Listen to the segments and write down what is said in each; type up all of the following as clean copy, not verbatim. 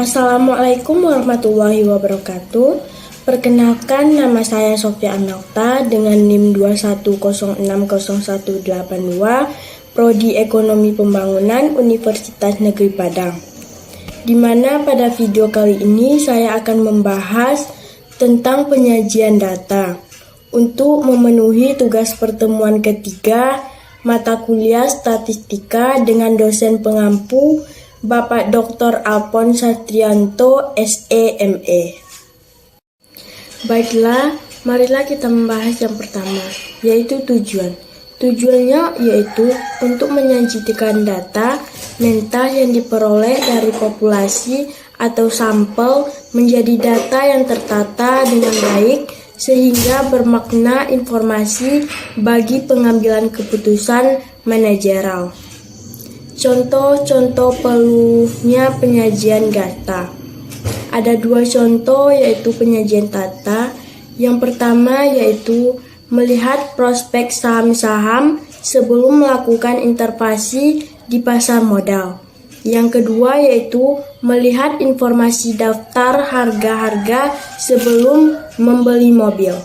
Assalamualaikum warahmatullahi wabarakatuh. Perkenalkan, nama saya Sofia Amelta dengan NIM 210600182, Prodi Ekonomi Pembangunan Universitas Negeri Padang. Di mana pada video kali ini saya akan membahas tentang penyajian data untuk memenuhi tugas pertemuan ketiga mata kuliah statistika dengan dosen pengampu Bapak Dr. Alphonse Satrianto, SEME. Baiklah, marilah kita membahas yang pertama, yaitu tujuan. Tujuannya yaitu untuk menyajikan data mentah yang diperoleh dari populasi atau sampel menjadi data yang tertata dengan baik sehingga bermakna informasi bagi pengambilan keputusan manajerial. Contoh-contoh perlunya penyajian data. Ada dua contoh yaitu penyajian data. Yang pertama yaitu melihat prospek saham-saham sebelum melakukan intervensi di pasar modal. Yang kedua yaitu melihat informasi daftar harga-harga sebelum membeli mobil.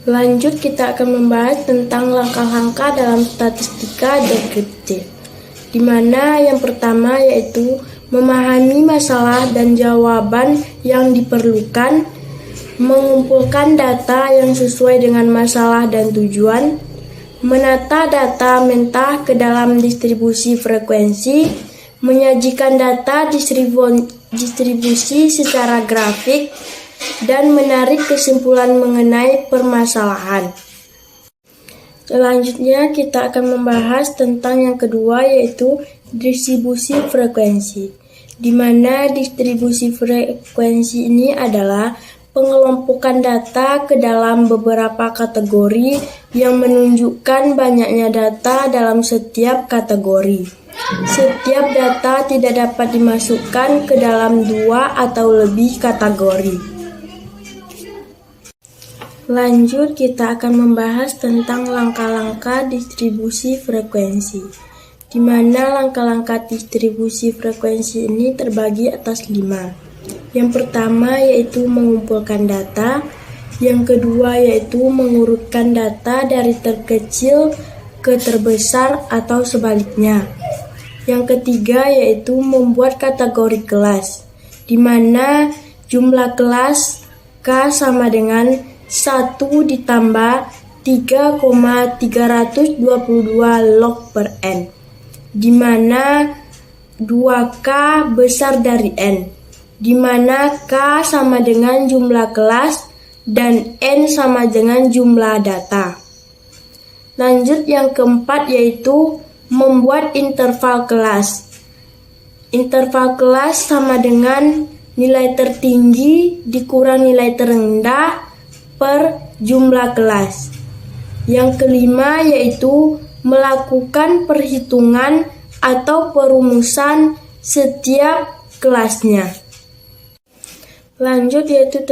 Lanjut, kita akan membahas tentang langkah-langkah dalam statistika deskriptif, di mana yang pertama yaitu memahami masalah dan jawaban yang diperlukan, mengumpulkan data yang sesuai dengan masalah dan tujuan, menata data mentah ke dalam distribusi frekuensi, menyajikan data distribusi secara grafik, dan menarik kesimpulan mengenai permasalahan. Selanjutnya kita akan membahas tentang yang kedua yaitu distribusi frekuensi, di mana distribusi frekuensi ini adalah pengelompokan data ke dalam beberapa kategori yang menunjukkan banyaknya data dalam setiap kategori. Setiap data tidak dapat dimasukkan ke dalam dua atau lebih kategori. Lanjut, kita akan membahas tentang langkah-langkah distribusi frekuensi, di mana langkah-langkah distribusi frekuensi ini terbagi atas 5. Yang pertama yaitu mengumpulkan data, yang kedua yaitu mengurutkan data dari terkecil ke terbesar atau sebaliknya. Yang ketiga yaitu membuat kategori kelas, di mana jumlah kelas K sama dengan 1 ditambah 3,322 log per N, di mana 2K besar dari N, di mana K sama dengan jumlah kelas dan N sama dengan jumlah data. Lanjut, yang keempat yaitu membuat interval kelas. Interval kelas sama dengan nilai tertinggi dikurang nilai terendah per jumlah kelas. Yang kelima yaitu melakukan perhitungan atau perumusan setiap kelasnya. Lanjut yaitu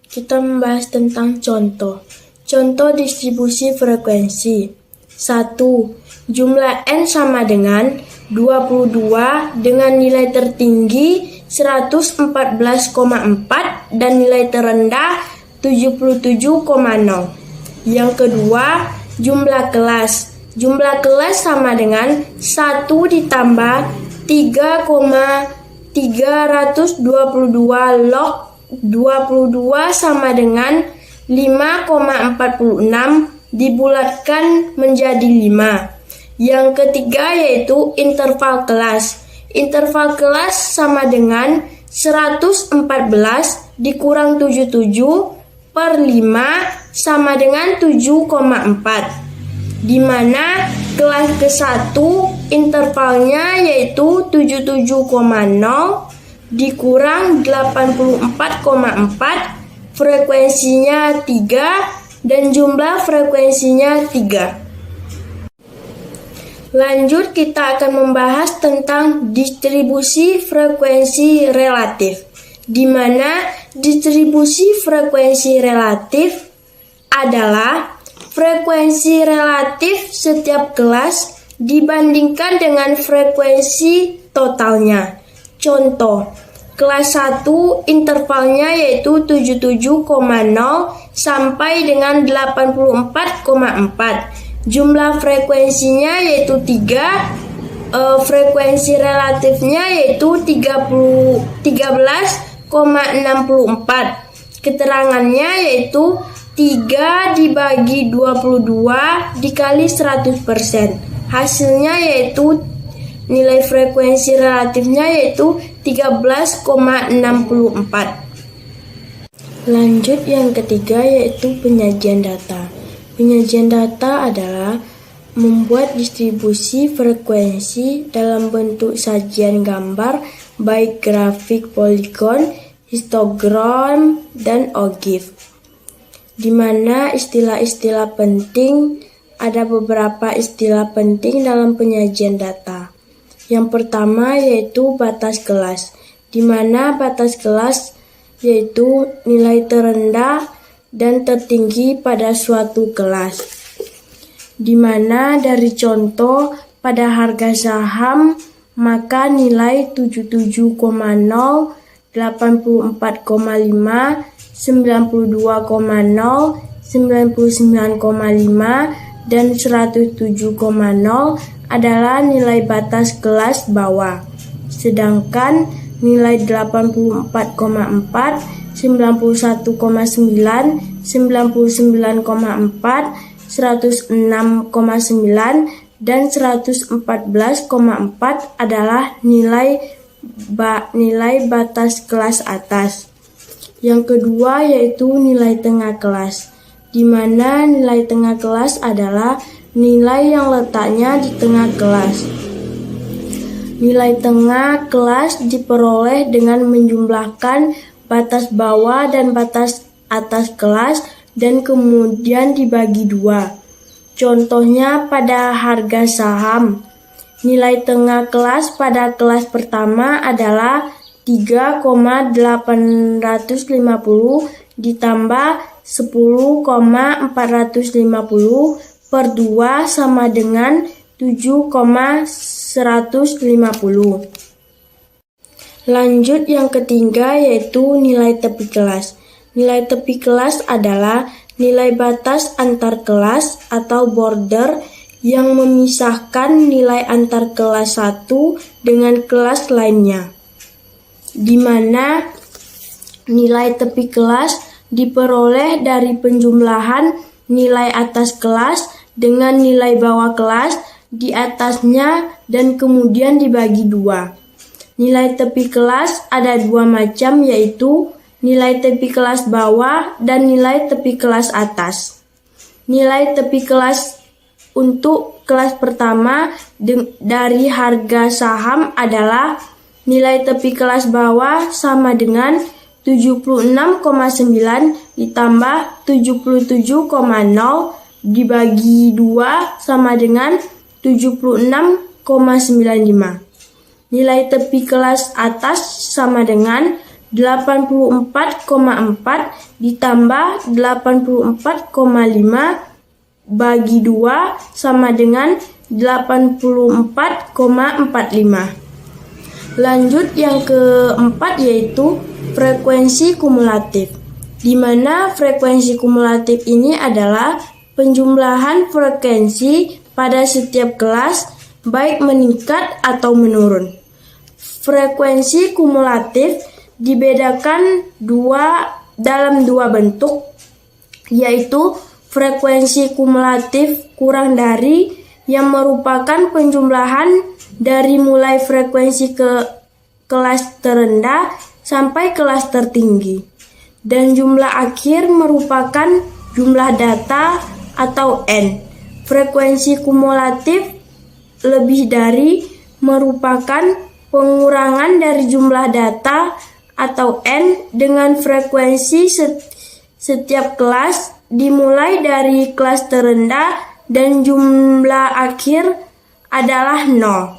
kita membahas tentang contoh. Contoh distribusi frekuensi. 1. Jumlah N sama dengan 22 dengan nilai tertinggi 114,4 dan nilai terendah 77,0. Yang kedua, jumlah kelas. Jumlah kelas sama dengan 1 ditambah 3,322 log 22 sama dengan 5,46 dibulatkan menjadi 5. Yang ketiga yaitu interval kelas. Interval kelas sama dengan 114 dikurang 77 per 5 sama dengan 7,4, di mana kelas ke-1 intervalnya yaitu 77,0 dikurang 84,4, frekuensinya 3 dan jumlah frekuensinya 3. Lanjut, kita akan membahas tentang distribusi frekuensi relatif, di mana distribusi frekuensi relatif adalah frekuensi relatif setiap kelas dibandingkan dengan frekuensi totalnya. Contoh, Kelas 1 intervalnya yaitu 77,0 sampai dengan 84,4. Jumlah frekuensinya yaitu 3. Frekuensi relatifnya yaitu 13,64. Keterangannya yaitu 3 dibagi 22 dikali 100%. Hasilnya yaitu nilai frekuensi relatifnya yaitu 13,64. Lanjut yang ketiga yaitu penyajian data. Penyajian data adalah membuat distribusi frekuensi dalam bentuk sajian gambar baik grafik poligon, histogram, dan OGIF. Di mana istilah-istilah penting, ada beberapa istilah penting dalam penyajian data. Yang pertama yaitu batas kelas, di mana batas kelas yaitu nilai terendah dan tertinggi pada suatu kelas. Di mana dari contoh pada harga saham maka nilai 77,0, 84,5, 92,0, 99,5, dan 107,0 adalah nilai batas kelas bawah. Sedangkan nilai 84,4, 91,9, 99,4, 106,9, dan 114,4 adalah nilai batas kelas atas. Yang kedua yaitu nilai tengah kelas, di mana nilai tengah kelas adalah nilai yang letaknya di tengah kelas. Nilai tengah kelas diperoleh dengan menjumlahkan batas bawah dan batas atas kelas dan kemudian dibagi 2. Contohnya pada harga saham, nilai tengah kelas pada kelas pertama adalah 3,850 ditambah 10,450 per 2 sama dengan 7,150. Lanjut yang ketiga yaitu nilai tepi kelas. Nilai tepi kelas adalah nilai batas antar kelas atau border yang memisahkan nilai antar kelas satu dengan kelas lainnya, di mana nilai tepi kelas diperoleh dari penjumlahan nilai atas kelas dengan nilai bawah kelas di atasnya dan kemudian dibagi 2. Nilai tepi kelas ada 2 macam, yaitu nilai tepi kelas bawah dan nilai tepi kelas atas. Nilai tepi kelas untuk kelas pertama dari harga saham adalah nilai tepi kelas bawah sama dengan 76,9 ditambah 77,0 dibagi 2 sama dengan 76,95. Nilai tepi kelas atas sama dengan 84,4 ditambah 84,5 bagi 2 sama dengan 84,45. Lanjut yang keempat yaitu frekuensi kumulatif, di mana frekuensi kumulatif ini adalah penjumlahan frekuensi pada setiap kelas baik meningkat atau menurun. Frekuensi kumulatif dibedakan dalam dua bentuk, yaitu frekuensi kumulatif kurang dari yang merupakan penjumlahan dari mulai frekuensi ke kelas terendah sampai kelas tertinggi, dan jumlah akhir merupakan jumlah data atau N. Frekuensi kumulatif lebih dari merupakan pengurangan dari jumlah data atau N dengan frekuensi setiap kelas dimulai dari kelas terendah dan jumlah akhir adalah 0.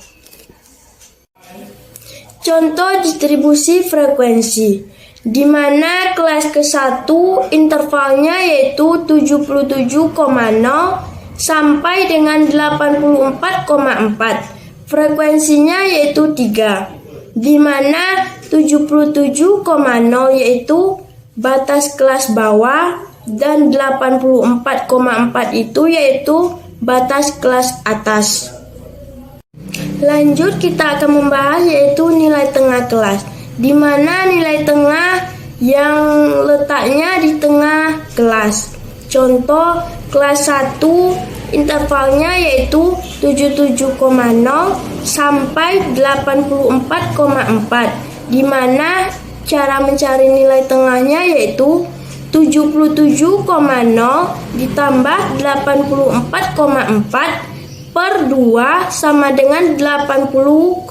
Contoh distribusi frekuensi, di mana kelas ke-1 intervalnya yaitu 77,0 sampai dengan 84,4. Frekuensinya yaitu 3, di mana 77,0 yaitu batas kelas bawah, dan 84,4 itu yaitu batas kelas atas. Lanjut kita akan membahas yaitu nilai tengah kelas, di mana nilai tengah yang letaknya di tengah kelas. Contoh kelas 1 intervalnya yaitu 77,0 sampai 84,4, di mana cara mencari nilai tengahnya yaitu 77,0 ditambah 84,4 per 2 sama dengan 80,7,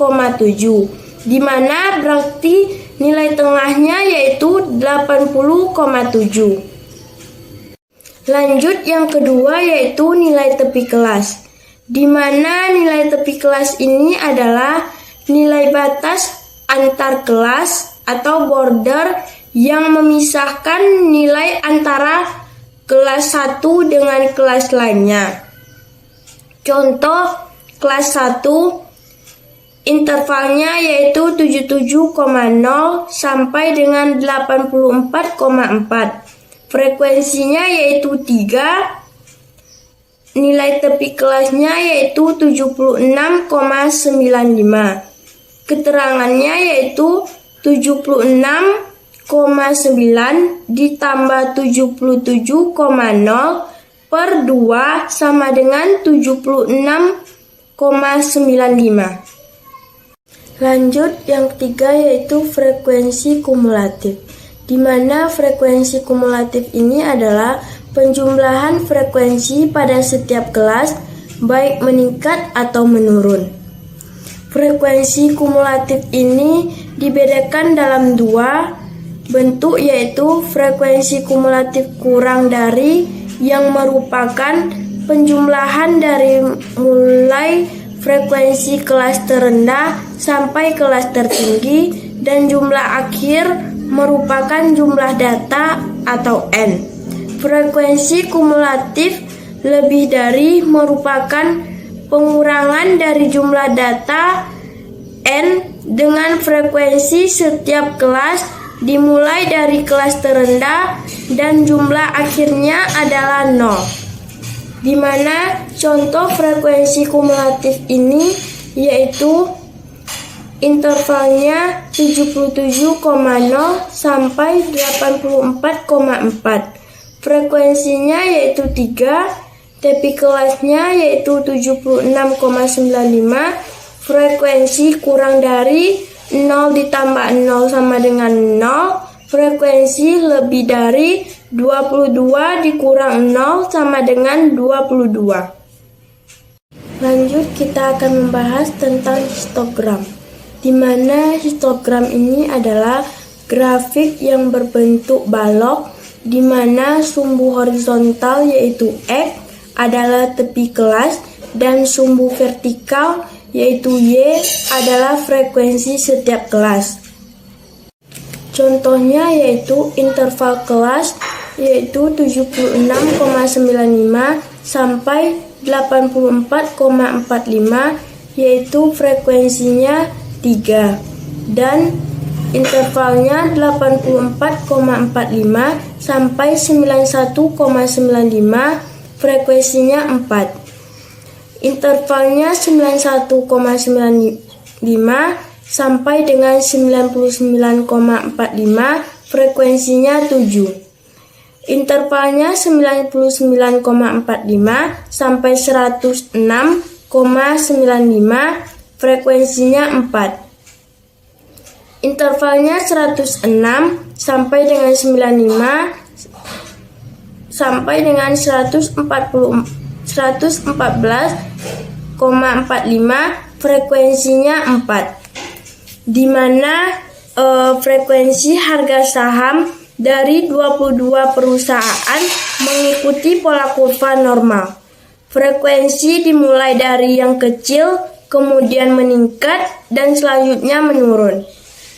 di mana berarti nilai tengahnya yaitu 80,7. Lanjut yang kedua yaitu nilai tepi kelas, di mana nilai tepi kelas ini adalah nilai batas antar kelas atau border yang memisahkan nilai antara kelas 1 dengan kelas lainnya. Contoh kelas 1 intervalnya yaitu 77,0 sampai dengan 84,4. Frekuensinya yaitu 3. Nilai tepi kelasnya yaitu 76,95. Keterangannya yaitu 76,9 ditambah 77,0 per 2 sama dengan 76,95. Lanjut yang ketiga yaitu frekuensi kumulatif, di mana frekuensi kumulatif ini adalah penjumlahan frekuensi pada setiap kelas, baik meningkat atau menurun. Frekuensi kumulatif ini dibedakan dalam dua bentuk, yaitu frekuensi kumulatif kurang dari, yang merupakan penjumlahan dari mulai frekuensi kelas terendah sampai kelas tertinggi, dan jumlah akhir merupakan jumlah data atau N. Frekuensi kumulatif lebih dari merupakan pengurangan dari jumlah data N dengan frekuensi setiap kelas dimulai dari kelas terendah dan jumlah akhirnya adalah 0. Di mana contoh frekuensi kumulatif ini yaitu intervalnya 77,0 sampai 84,4. Frekuensinya yaitu 3. Tepi kelasnya yaitu 76,95, frekuensi kurang dari 0 ditambah 0 sama dengan 0, frekuensi lebih dari 22 dikurang 0 sama dengan 22. Lanjut kita akan membahas tentang histogram, di mana histogram ini adalah grafik yang berbentuk balok, di mana sumbu horizontal yaitu X adalah tepi kelas dan sumbu vertikal yaitu Y adalah frekuensi setiap kelas. Contohnya yaitu interval kelas yaitu 76,95 sampai 84,45 yaitu frekuensinya 3, dan intervalnya 84,45 sampai 91,95 frekuensinya 4. Intervalnya 91,95 sampai dengan 99,45 frekuensinya 7. Intervalnya 99,45 sampai 106,95 frekuensinya 4. Intervalnya 106 sampai dengan 95 sampai dengan 114,45 frekuensinya 4, di mana frekuensi harga saham dari 22 perusahaan mengikuti pola kurva normal. Frekuensi dimulai dari yang kecil, kemudian meningkat, dan selanjutnya menurun.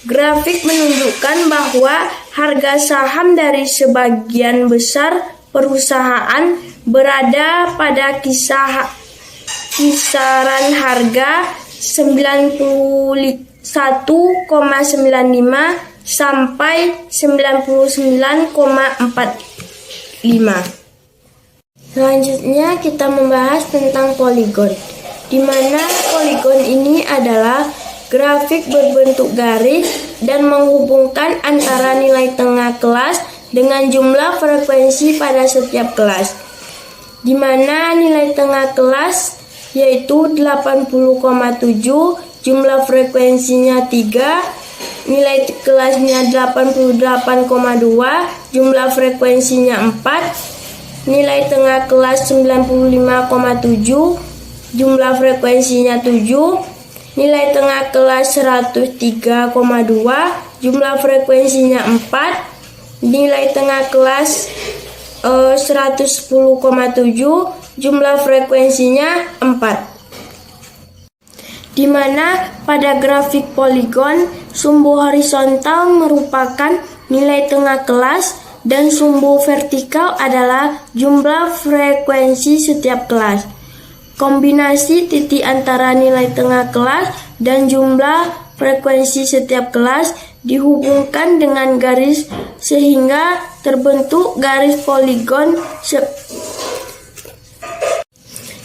Grafik menunjukkan bahwa harga saham dari sebagian besar perusahaan berada pada kisaran harga 99 1,95 sampai 99,45. Selanjutnya kita membahas tentang poligon, di mana poligon ini adalah grafik berbentuk garis dan menghubungkan antara nilai tengah kelas dengan jumlah frekuensi pada setiap kelas, di mana nilai tengah kelas yaitu 80,7, jumlah frekuensinya 3, nilai kelasnya 88,2, jumlah frekuensinya 4, nilai tengah kelas 95,7, jumlah frekuensinya 7, nilai tengah kelas 103,2, jumlah frekuensinya 4, nilai tengah kelas 110,7, jumlah frekuensinya 4. Di mana pada grafik poligon, sumbu horizontal merupakan nilai tengah kelas dan sumbu vertikal adalah jumlah frekuensi setiap kelas. Kombinasi titik antara nilai tengah kelas dan jumlah frekuensi setiap kelas dihubungkan dengan garis sehingga terbentuk garis poligon.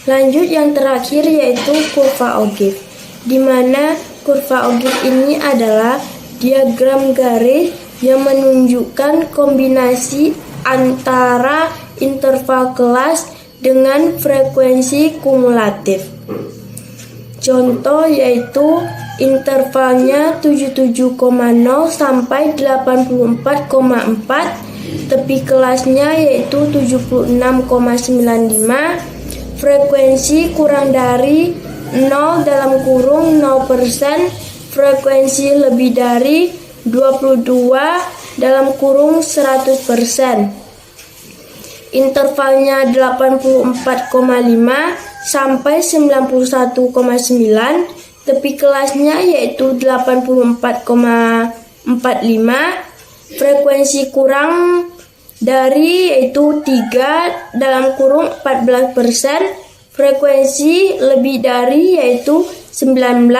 Lanjut yang terakhir yaitu kurva ogive, di mana kurva ogive ini adalah diagram garis yang menunjukkan kombinasi antara interval kelas dengan frekuensi kumulatif. Contoh yaitu intervalnya 77,0 sampai 84,4, tepi kelasnya yaitu 76,95, frekuensi kurang dari 0 dalam kurung 0%, frekuensi lebih dari 22 dalam kurung 100%. Intervalnya 84,5 sampai 91,9, tepi kelasnya yaitu 84,45, frekuensi kurang dari yaitu 3 dalam kurung 14%, frekuensi lebih dari yaitu 19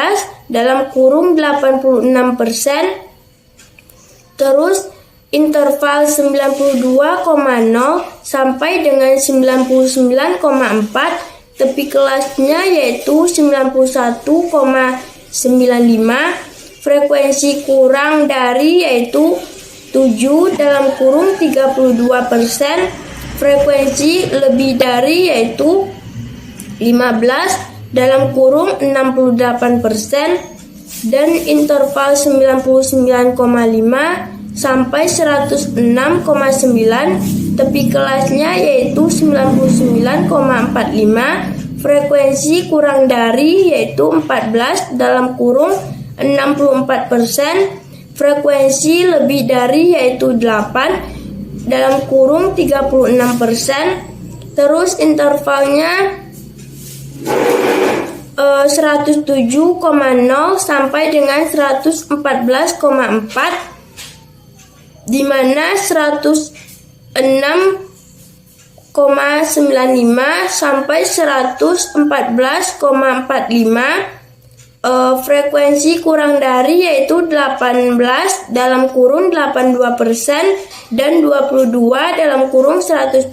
dalam kurung 86%, terus interval 92,0 sampai dengan 99,4, tepi kelasnya yaitu 91,95, frekuensi kurang dari yaitu 7 dalam kurung 32%, frekuensi lebih dari yaitu 15 dalam kurung 68%, dan interval 99,5 sampai 106,9, tepi kelasnya yaitu 99,45, frekuensi kurang dari yaitu 14 dalam kurung 64%, frekuensi lebih dari yaitu 8 dalam kurung 36%, terus intervalnya 107,0 sampai dengan 114,4, di mana 106,95 sampai 114,45, frekuensi kurang dari yaitu 18 dalam kurung 82% dan 22 dalam kurung 100%,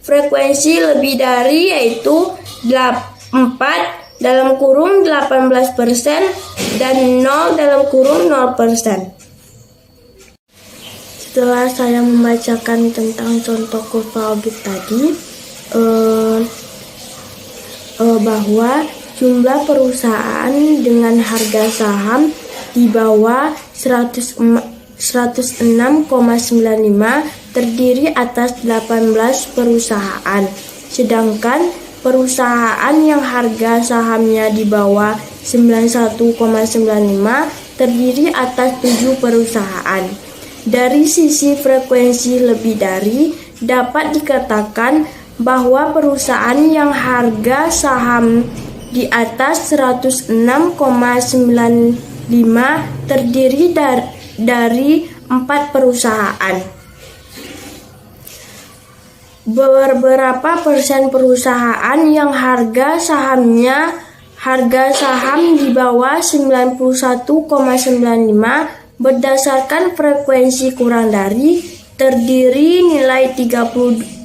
frekuensi lebih dari yaitu 4 dalam kurung 18% dan 0 dalam kurung 0%. Setelah saya membacakan tentang contoh kurva ogive tadi, bahwa jumlah perusahaan dengan harga saham di bawah 106,95 terdiri atas 18 perusahaan, sedangkan perusahaan yang harga sahamnya di bawah 91,95 terdiri atas 7 perusahaan. Dari sisi frekuensi lebih dari, dapat dikatakan bahwa perusahaan yang harga saham di atas 106,95 terdiri dari 4 perusahaan. Beberapa persen perusahaan yang harga sahamnya harga saham di bawah 91,95 berdasarkan frekuensi kurang dari terdiri nilai 32%,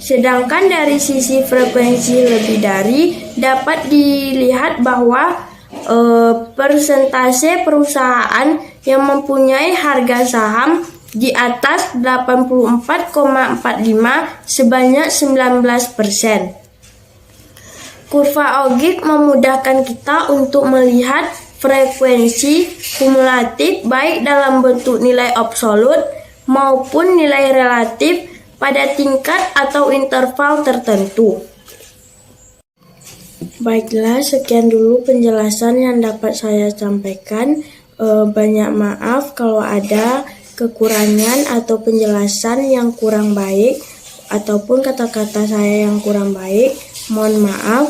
sedangkan dari sisi frekuensi lebih dari dapat dilihat bahwa persentase perusahaan yang mempunyai harga saham di atas 84,45 sebanyak 19%. Kurva Ogg memudahkan kita untuk melihat frekuensi kumulatif baik dalam bentuk nilai absolut maupun nilai relatif pada tingkat atau interval tertentu. Baiklah, sekian dulu penjelasan yang dapat saya sampaikan. Banyak maaf kalau ada kekurangan atau penjelasan yang kurang baik ataupun kata-kata saya yang kurang baik. Mohon maaf.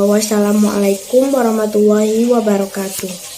Wassalamualaikum warahmatullahi wabarakatuh.